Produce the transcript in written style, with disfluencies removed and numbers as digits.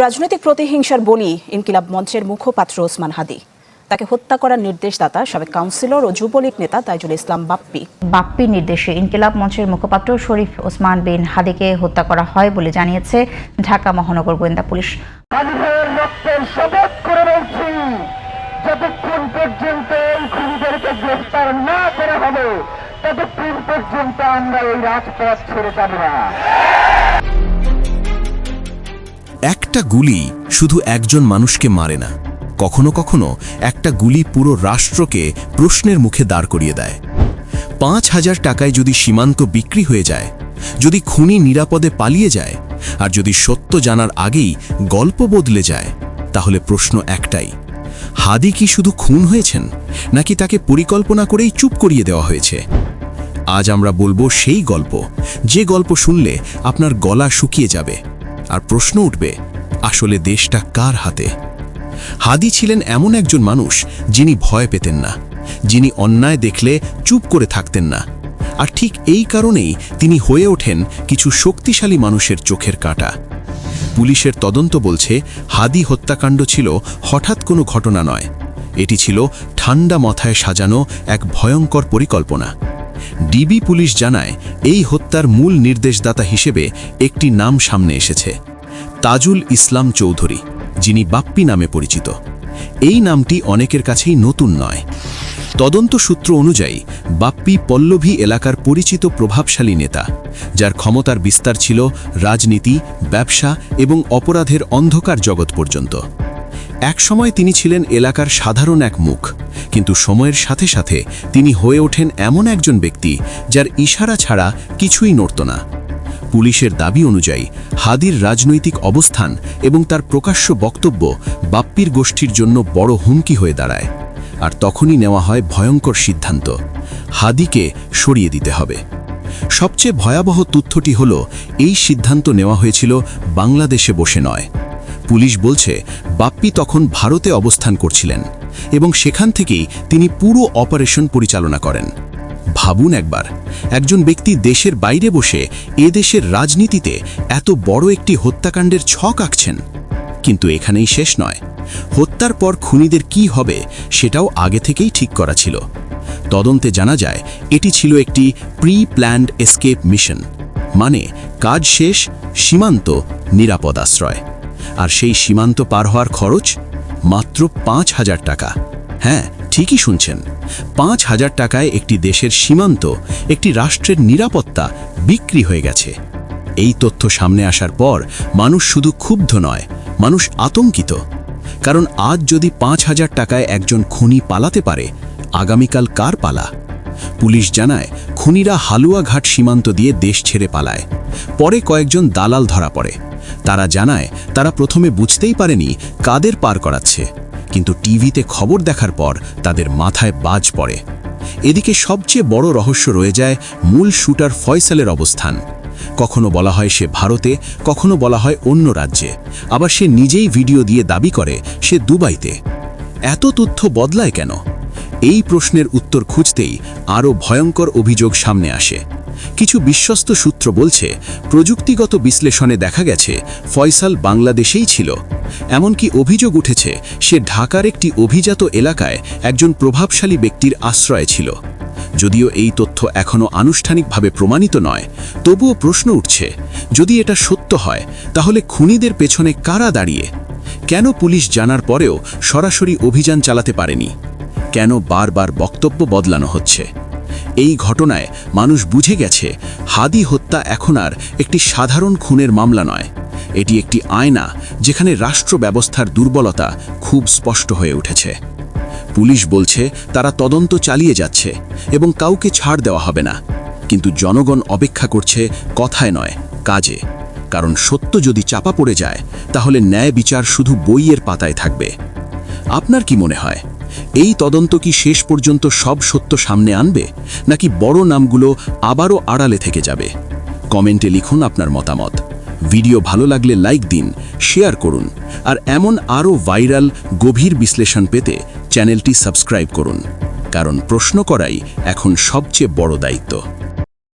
রাজনৈতিক প্রতিহিংসার বলি ইনকিলাব মঞ্চের মুখপাত্র ওসমান হাদি। তাকে হত্যা করার নির্দেশদাতা সাবেক কাউন্সিলর ও যুবলীগ নেতা তাইজুল ইসলাম বাপ্পির নির্দেশে ইনকিলাব মঞ্চের মুখপাত্র শরীফ ওসমান বিন হাদিকে হত্যা করা হয় বলে জানিয়েছে ঢাকা মহানগর গোয়েন্দা পুলিশ। যতক্ষণ পর্যন্ত এই খুনিদেরকে গ্রেফতার না করা হবে ততক্ষণ পর্যন্ত আমরা এই রাজপথ ছেড়ে যাব না। একটা গুলি শুধু একজন মানুষকে মারে না, কখনো কখনো একটা গুলি পুরো রাষ্ট্রকে প্রশ্নের মুখে দাঁড় করিয়ে দেয়। ৫,০০০ টাকায় যদি সীমান্ত বিক্রি হয়ে যায়, যদি খুনি নিরাপদে পালিয়ে যায়, আর যদি সত্য জানার আগেই গল্প বদলে যায়, তাহলে প্রশ্ন একটাই, হাদি কি শুধু খুন হয়েছেন নাকি তাকে পরিকল্পনা করেই চুপ করিয়ে দেওয়া হয়েছে? আজ আমরা বলবো সেই গল্প, যে গল্প শুনলে আপনার গলা শুকিয়ে যাবে আর প্রশ্ন উঠবে, আসলে দেশটা কার হাতে? হাদি ছিলেন এমন একজন মানুষ যিনি ভয় পেতেন না, যিনি অন্যায় দেখলে চুপ করে থাকতেন না, আর ঠিক এই কারণেই তিনি হয়ে ওঠেন কিছু শক্তিশালী মানুষের চোখের কাঁটা। পুলিশের তদন্ত বলছে হাদি হত্যাকাণ্ড ছিল হঠাৎ কোনো ঘটনা নয়, এটি ছিল ঠান্ডা মাথায় সাজানো এক ভয়ঙ্কর পরিকল্পনা। ডিবি পুলিশ জানায় এই হত্যার মূল নির্দেশদাতা হিসেবে একটি নাম সামনে এসেছে, তাজুল ইসলাম চৌধুরী, যিনি বাপ্পি নামে পরিচিত। এই নামটি অনেকের কাছেই নতুন নয়। তদন্ত সূত্র অনুযায়ী বাপ্পি পল্লভী এলাকার পরিচিত প্রভাবশালী নেতা, যার ক্ষমতার বিস্তার ছিল রাজনীতি, ব্যবসা এবং অপরাধের অন্ধকার জগৎ পর্যন্ত। একসময় তিনি ছিলেন এলাকার সাধারণ এক মুখ, কিন্তু সময়ের সাথে সাথে তিনি হয়ে ওঠেন এমন একজন ব্যক্তি যার ইশারা ছাড়া কিছুই নড়ত না। পুলিশের দাবি অনুযায়ী হাদির রাজনৈতিক অবস্থান এবং তার প্রকাশ্য বক্তব্য বাপ্পির গোষ্ঠীর জন্য বড় হুমকি হয়ে দাঁড়ায়, আর তখনই নেওয়া হয় ভয়ঙ্কর সিদ্ধান্ত, হাদিকে সরিয়ে দিতে হবে। সবচেয়ে ভয়াবহ তথ্যটি হল, এই সিদ্ধান্ত নেওয়া হয়েছিল বাংলাদেশে বসে নয়। পুলিশ বলছে বাপ্পি তখন ভারতে অবস্থান করছিলেন এবং সেখান থেকেই তিনি পুরো অপারেশন পরিচালনা করেন। ভাবুন একবার, একজন ব্যক্তি দেশের বাইরে বসে এদেশের রাজনীতিতে এত বড় একটি হত্যাকাণ্ডের ছক আঁকছেন। কিন্তু এখানেই শেষ নয়, হত্যার পর খুনিদের কি হবে সেটাও আগে থেকেই ঠিক করা ছিল। তদন্তে জানা যায় এটি ছিল একটি প্রি প্ল্যান্ড এসকেপ মিশন, মানে কাজ শেষ, সীমান্ত, নিরাপদ আশ্রয়। আর সেই সীমান্ত পার হওয়ার খরচ মাত্র ৫,০০০ টাকা। হ্যাঁ, ঠিকই শুনছেন, ৫,০০০ টাকায় একটি দেশের সীমান্ত, একটি রাষ্ট্রের নিরাপত্তা বিক্রি হয়ে গেছে। এই তথ্য সামনে আসার পর মানুষ শুধু ক্ষুব্ধ নয়, মানুষ আতঙ্কিত। কারণ আজ যদি ৫,০০০ টাকায় একজন খুনি পালাতে পারে, আগামীকাল কার পালা? পুলিশ জানায় খুনিরা হালুয়াঘাট সীমান্ত দিয়ে দেশ ছেড়ে পালায়, পরে কয়েকজন দালাল ধরা পড়ে। তারা জানায় তারা প্রথমে বুঝতেই পারেনি কাদের পার করাচ্ছে, কিন্তু টিভিতে খবর দেখার পর তাদের মাথায় বাজ পড়ে। এদিকে সবচেয়ে বড় রহস্য রয়ে যায় মূল শুটার ফয়সালের অবস্থান। কখনো বলা হয় সে ভারতে, কখনো বলা হয় অন্য রাজ্যে, আবার সে নিজেই ভিডিও দিয়ে দাবি করে সে দুবাইতে। এত তথ্য বদলায় কেন? এই প্রশ্নের উত্তর খুঁজতেই আরও ভয়ঙ্কর অভিযোগ সামনে আসে। কিছু বিশ্বস্ত সূত্র বলছে প্রযুক্তিগত বিশ্লেষণে দেখা গেছে ফয়সাল বাংলাদেশেই ছিল। এমনকি অভিযোগ উঠেছে সে ঢাকার একটি অভিজাত এলাকায় একজন প্রভাবশালী ব্যক্তির আশ্রয়ে ছিল। যদিও এই তথ্য এখনও আনুষ্ঠানিকভাবে প্রমাণিত নয়, তবুও প্রশ্ন উঠছে, যদি এটা সত্য হয় তাহলে খুনিদের পেছনে কারা দাঁড়িয়ে? কেন পুলিশ জানার পরেও সরাসরি অভিযান চালাতে পারেনি? কেন বারবার বক্তব্য বদলানো হচ্ছে? এই ঘটনায় মানুষ বুঝে গেছে হাদি হত্যা এখন আর একটি সাধারণ খুনের মামলা নয়, এটি একটি আয়না যেখানে রাষ্ট্র ব্যবস্থার দুর্বলতা খুব স্পষ্ট হয়ে উঠেছে। পুলিশ বলছে তারা তদন্ত চালিয়ে যাচ্ছে এবং কাউকে ছাড় দেওয়া হবে না, কিন্তু জনগণ অপেক্ষা করছে কথায় নয়, কাজে। কারণ সত্য যদি চাপা পড়ে যায় তাহলে ন্যায় বিচার শুধু বইয়ের পাতায় থাকবে। আপনার কি মনে হয়, এই তদন্ত কি শেষ পর্যন্ত সব সত্য সামনে আনবে, নাকি বড় নামগুলো আবারও আড়ালে থেকে যাবে? কমেন্টে লিখুন আপনার মতামত। ভিডিও ভালো লাগলে লাইক দিন, শেয়ার করুন, আর এমন আরও ভাইরাল গভীর বিশ্লেষণ পেতে চ্যানেলটি সাবস্ক্রাইব করুন, কারণ প্রশ্ন করাই এখন সবচেয়ে বড় দায়িত্ব।